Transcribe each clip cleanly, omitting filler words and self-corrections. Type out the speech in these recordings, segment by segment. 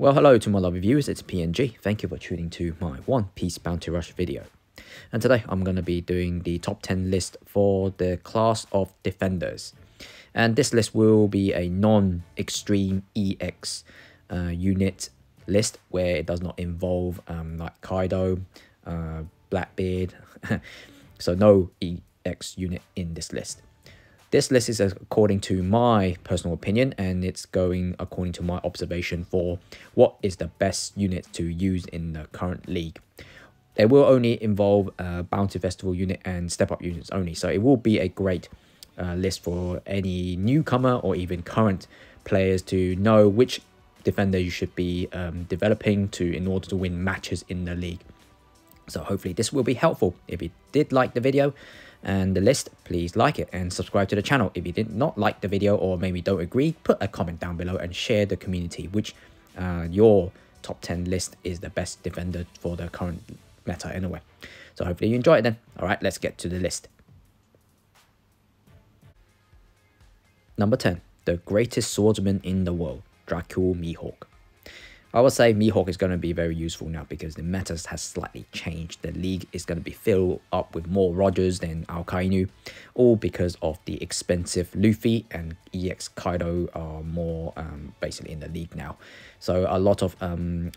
Well, hello to my lovely viewers, it's PNG. Thank you for tuning to my One Piece Bounty Rush video. And today I'm going to be doing the top 10 list for the class of defenders. And this list will be a non-extreme EX unit list where it does not involve like Kaido, Blackbeard. So no EX unit in this list. This list is according to my personal opinion, and it's going according to my observation for what is the best unit to use in the current league. They will only involve Bounty Festival unit and Step Up units only, so it will be a great list for any newcomer or even current players to know which defender you should be developing in order to win matches in the league. So hopefully this will be helpful. If you did like the video and the list, please like it and subscribe to the channel. If you did not like the video or maybe don't agree, put a comment down below and share the community which your top 10 list is the best defender for the current meta anyway. So hopefully you enjoy it then. All right, let's get to the list. Number 10, the greatest swordsman in the world, Dracul Mihawk. I would say Mihawk is going to be very useful now because the meta has slightly changed. The league is going to be filled up with more Rogers than Alkainu, all because of the expensive Luffy and EX Kaido are more basically in the league now. So a lot of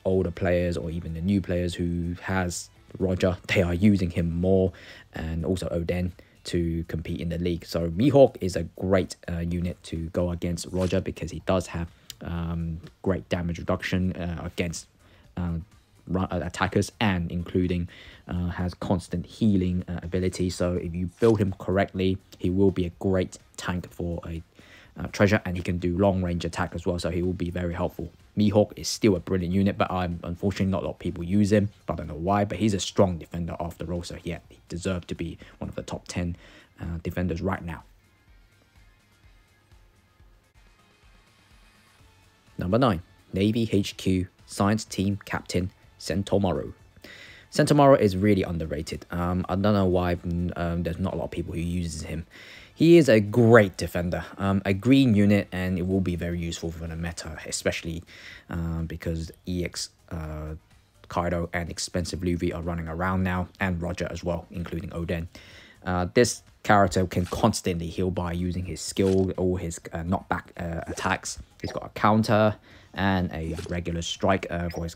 older players or even the new players who has Roger, they are using him more, and also Oden to compete in the league. So Mihawk is a great unit to go against Roger because he does have great damage reduction against attackers, and including has constant healing ability. So if you build him correctly, he will be a great tank for a treasure, and he can do long range attack as well, so he will be very helpful. Mihawk is still a brilliant unit, but unfortunately not a lot of people use him, but I don't know why. But he's a strong defender after all, so yeah, he deserves to be one of the top 10 defenders right now. Number 9, Navy HQ Science Team Captain Sentomaru. Sentomaru is really underrated. I don't know why there's not a lot of people who uses him. He is a great defender, a green unit, and it will be very useful for the meta, especially because EX Kaido and expensive Luffy are running around now, and Roger as well, including Oden. This character can constantly heal by using his skill or his knockback attacks. He's got a counter and a regular strike for his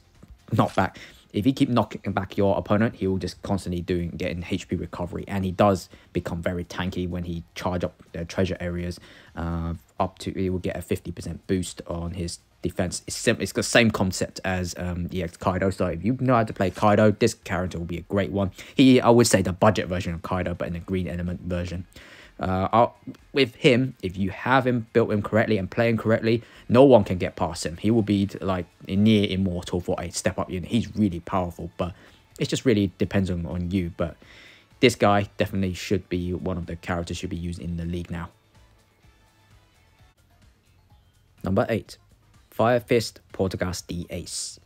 knockback. If you keep knocking back your opponent, he will just constantly getting HP recovery, and he does become very tanky when he charge up the treasure areas. He will get a 50% boost on his defense. It's the same concept as EX Kaido. So if you know how to play Kaido, this character will be a great one. I would say the budget version of Kaido, but in the green element version. With him, if you have him, built him correctly and playing correctly, no one can get past him. He will be like near immortal for a step up unit. He's really powerful, but it just really depends on you. But this guy definitely should be one of the characters should be used in the league now. Number 8, Fire Fist Portugas the Ace.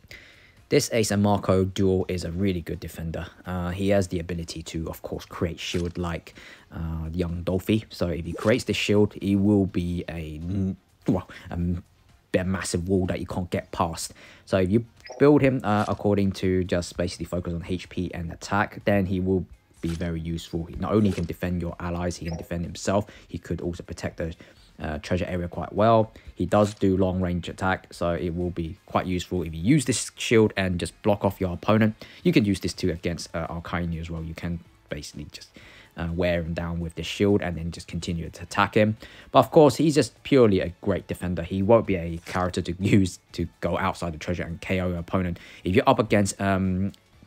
This Ace and Marco duo is a really good defender. He has the ability to, of course, create shield like young Dolphy. So if he creates this shield, he will be a massive wall that you can't get past. So if you build him according to just basically focus on HP and attack, then he will be very useful. He not only can defend your allies, he can defend himself. He could also protect the treasure area quite well. He does do long range attack, so it will be quite useful if you use this shield and just block off your opponent. You can use this too against Alkainu as well. You can basically just wear him down with this shield and then just continue to attack him. But of course, he's just purely a great defender. He won't be a character to use to go outside the treasure and KO your opponent. If you're up against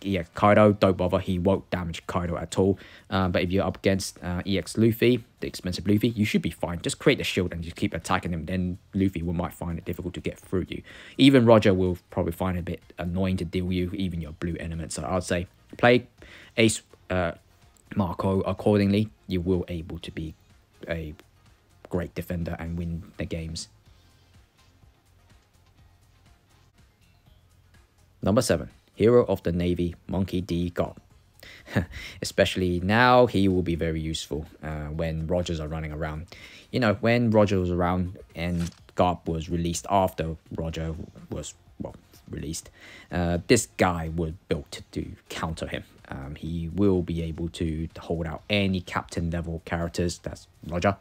EX Kaido, don't bother, he won't damage Kaido at all. But if you're up against EX Luffy, the expensive Luffy, you should be fine. Just create the shield and just keep attacking him, then Luffy might find it difficult to get through you. Even Roger will probably find it a bit annoying to deal with you, even your blue element. So I'd say play Ace Marco accordingly. You will able to be a great defender and win the games. Number 7, Hero of the Navy, Monkey D. Garp. Especially now, he will be very useful when Rogers are running around. You know, when Roger was around and Garp was released after Roger was, well, released, this guy was built to counter him. He will be able to hold out any captain level characters. That's Roger.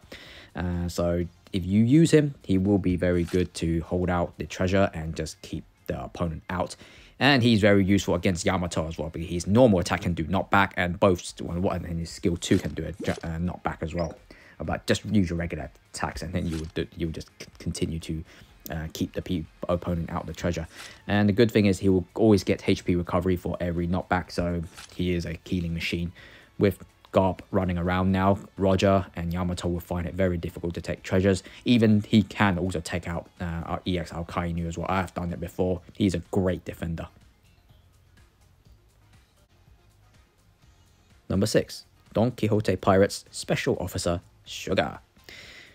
So if you use him, he will be very good to hold out the treasure and just keep the opponent out. And he's very useful against Yamato as well, because his normal attack can do knockback, and and his skill 2 can do a knockback as well. But just use your regular attacks, and then you would just continue to keep the opponent out of the treasure. And the good thing is he will always get HP recovery for every knockback, so he is a healing machine. With Garp running around now, Roger and Yamato will find it very difficult to take treasures. Even he can also take out our EX Alkainu as well. I have done it before. He's a great defender. Number 6, Don Quixote Pirates Special Officer Sugar.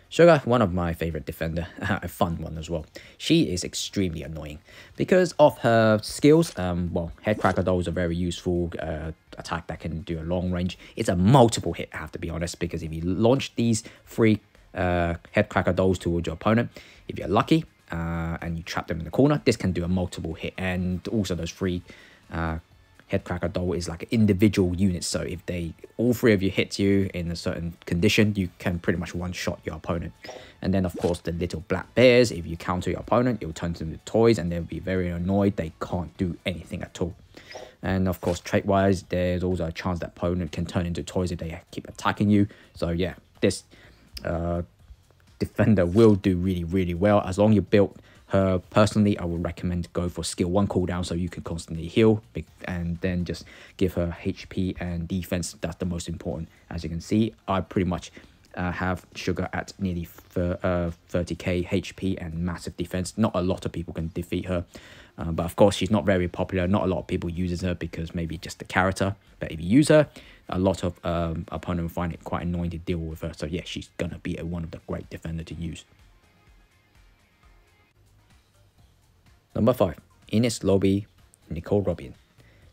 Sugar, one of my favorite defender, a fun one as well. She is extremely annoying because of her skills. Well, Headcracker though is a very useful attack that can do a long range. It's a multiple hit, I have to be honest, because if you launch these 3 Headcracker dolls towards your opponent, if you're lucky and you trap them in the corner, this can do a multiple hit. And also those 3 Headcracker doll is like individual units, so if all 3 of you hit you in a certain condition, you can pretty much one-shot your opponent. And then of course the little black bears, if you counter your opponent, it will turn them into toys and they'll be very annoyed. They can't do anything at all. And of course trait wise, there's also a chance that opponent can turn into toys if they keep attacking you. So yeah, this defender will do really well as long as you build her. Personally, I would recommend go for skill 1 cooldown so you can constantly heal, and then just give her HP and defense. That's the most important. As you can see, I pretty much have Sugar at nearly 30k HP and massive defense. Not a lot of people can defeat her, but of course she's not very popular. Not a lot of people uses her because maybe just the character, but if you use her, a lot of opponent will find it quite annoying to deal with her. So yeah, she's gonna be one of the great defender to use. Number 5, Ines Lobby Nicole Robin.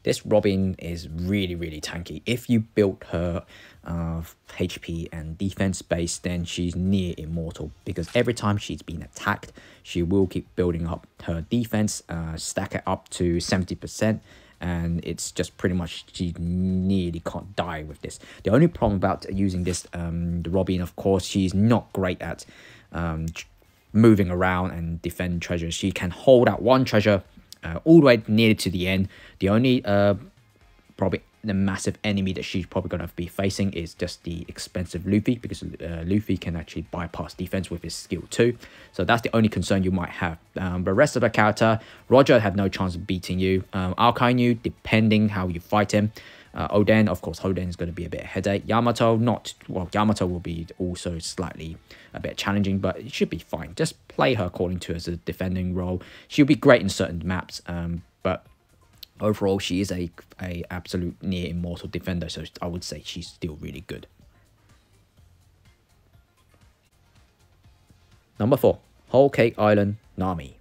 This Robin is really tanky. If you build her HP and defense base, then she's near immortal, because every time she's been attacked, she will keep building up her defense, stack it up to 70%, and it's just pretty much she nearly can't die with this. The only problem about using this the Robin, of course, she's not great at moving around and defend treasures. She can hold out 1 treasure all the way near to the end. The only probably the massive enemy that she's probably going to be facing is just the expensive Luffy, because Luffy can actually bypass defense with his skill 2. So that's the only concern you might have. The rest of the character, Roger have no chance of beating you. Alkainu, depending how you fight him. Oden, of course, Oden is going to be a bit of a headache. Yamato, Yamato will be also slightly a bit challenging, but it should be fine. Just play her according to as a defending role. She'll be great in certain maps, but overall, she is a absolute near immortal defender, so I would say she's still really good. Number 4, Whole Cake Island Nami.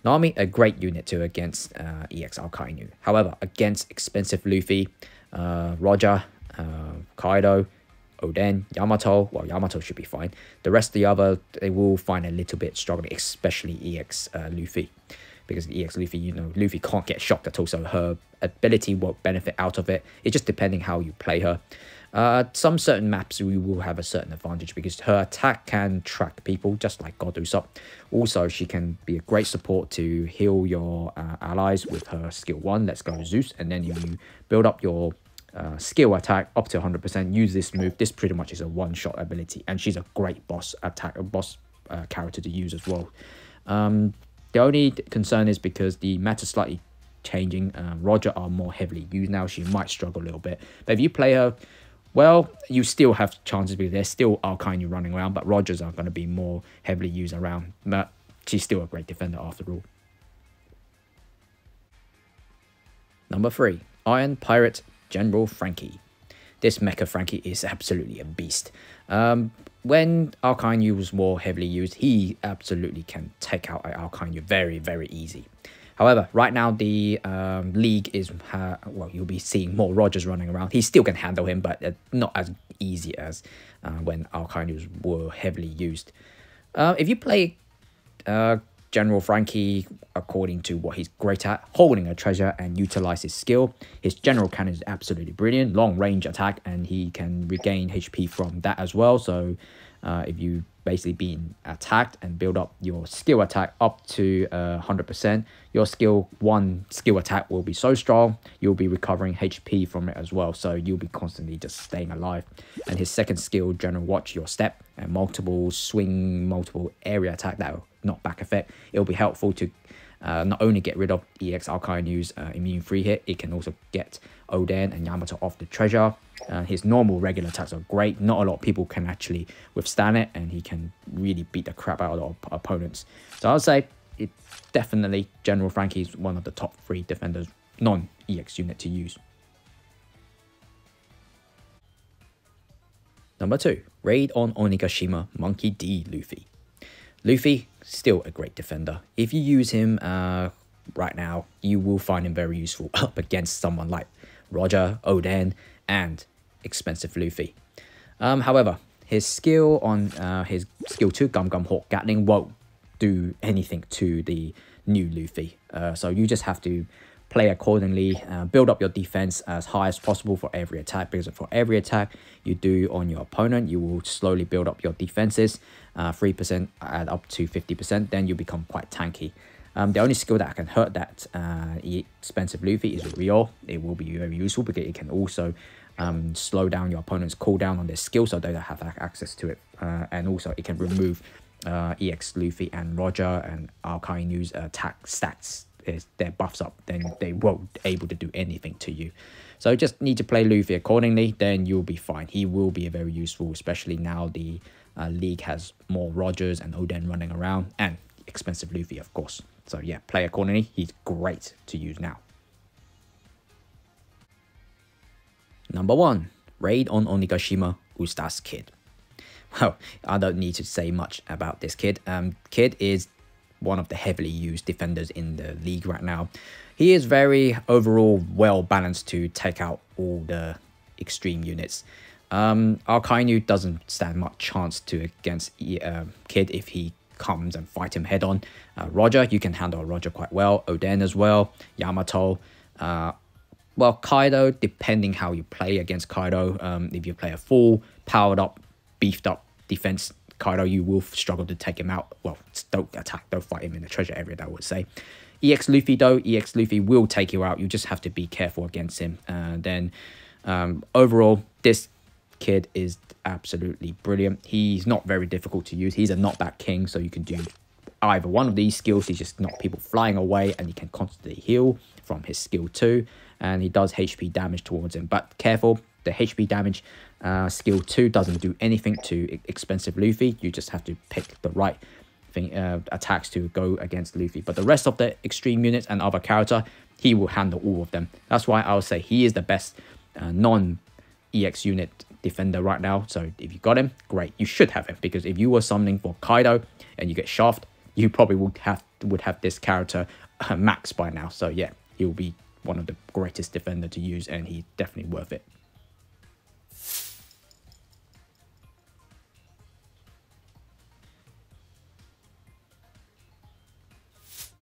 Nami, a great unit to against EX Alkainu. However, against expensive Luffy, Roger, Kaido, Oden, Yamato, well, Yamato should be fine. The rest of the other, they will find a little bit struggling, especially EX Luffy. Because EX Luffy, you know, Luffy can't get shocked at all, so her ability will benefit out of it. It's just depending how you play her. Some certain maps we will have a certain advantage because her attack can track people just like God Usopp. Also, she can be a great support to heal your allies with her skill 1. Let's go Zeus, and then if you build up your skill attack up to 100%, use this move. This pretty much is a one-shot ability, and she's a great boss character to use as well. The only concern is because the meta's slightly changing. Roger are more heavily used now. She might struggle a little bit, but if you play her well, you still have chances because there's still Alkainu running around, but Rogers are going to be more heavily used around. But she's still a great defender after all. Number 3, Iron Pirate General Frankie. This Mecha Frankie is absolutely a beast. When Alkainu was more heavily used, he absolutely can take out Alkainu very easy. However, right now the league is, well, you'll be seeing more Rogers running around. He still can handle him, but not as easy as when Alkainus were heavily used. If you play General Frankie, according to what he's great at, holding a treasure and utilize his skill. His general cannon is absolutely brilliant, long range attack, and he can regain HP from that as well. So if you basically being attacked and build up your skill attack up to 100%, your one skill attack will be so strong, you'll be recovering HP from it as well. So you'll be constantly just staying alive. And his second skill, General Watch Your Step, and multiple swing, multiple area attack, that knock back effect. It'll be helpful to not only get rid of EX Akainou's immune free hit, it can also get Oden and Yamato off the treasure. His normal regular attacks are great. Not a lot of people can actually withstand it, and he can really beat the crap out of opponents. So I would say it definitely General Frankie is one of the top 3 defenders, non-EX unit to use. Number 2, Raid on Onigashima Monkey D Luffy. Luffy, still a great defender. If you use him right now, you will find him very useful up against someone like Roger, Oden, and expensive Luffy. However, his skill on his skill 2, Gum Gum Hawk Gatling, won't do anything to the new Luffy. So you just have to play accordingly, build up your defense as high as possible for every attack, because for every attack you do on your opponent, you will slowly build up your defenses, 3% add up to 50%, then you become quite tanky. The only skill that can hurt that expensive Luffy is Rio. It will be very useful because it can also slow down your opponent's cooldown on their skill, so they don't have access to it. And also it can remove EX Luffy and Roger and Akainou's attack stats, their buffs up, then they won't able to do anything to you. So just need to play Luffy accordingly, then you'll be fine. He will be very useful, especially now the league has more Rogers and Oden running around, and expensive Luffy, of course. So yeah, play accordingly. He's great to use now. Number 1, Raid on Onigashima Usta's Kid. Well, I don't need to say much about this kid. Kid is one of the heavily used defenders in the league right now. He is very overall well balanced to take out all the extreme units. Akainu doesn't stand much chance to against Kid if he comes and fight him head on. Roger, you can handle Roger quite well. Oden as well. Yamato. Well, Kaido, depending how you play against Kaido. If you play a full, powered up, beefed up defense Kaido, you will struggle to take him out. Well, don't attack, don't fight him in the treasure area, I would say. EX Luffy though, EX Luffy will take you out. You just have to be careful against him. Then overall, this kid is absolutely brilliant. He's not very difficult to use. He's a knockback king, so you can do either one of these skills. He just knock people flying away, and he can constantly heal from his skill 2, and he does HP damage towards him. But careful, the HP damage skill 2 doesn't do anything to expensive Luffy. You just have to pick the right thing attacks to go against Luffy. But the rest of the extreme units and other character, he will handle all of them. That's why I would say he is the best non-EX unit defender right now. So if you got him, great. You should have him, because if you were summoning for Kaido and you get Shaft, you probably would have this character max by now. So yeah, he'll be one of the greatest defender to use, and he's definitely worth it.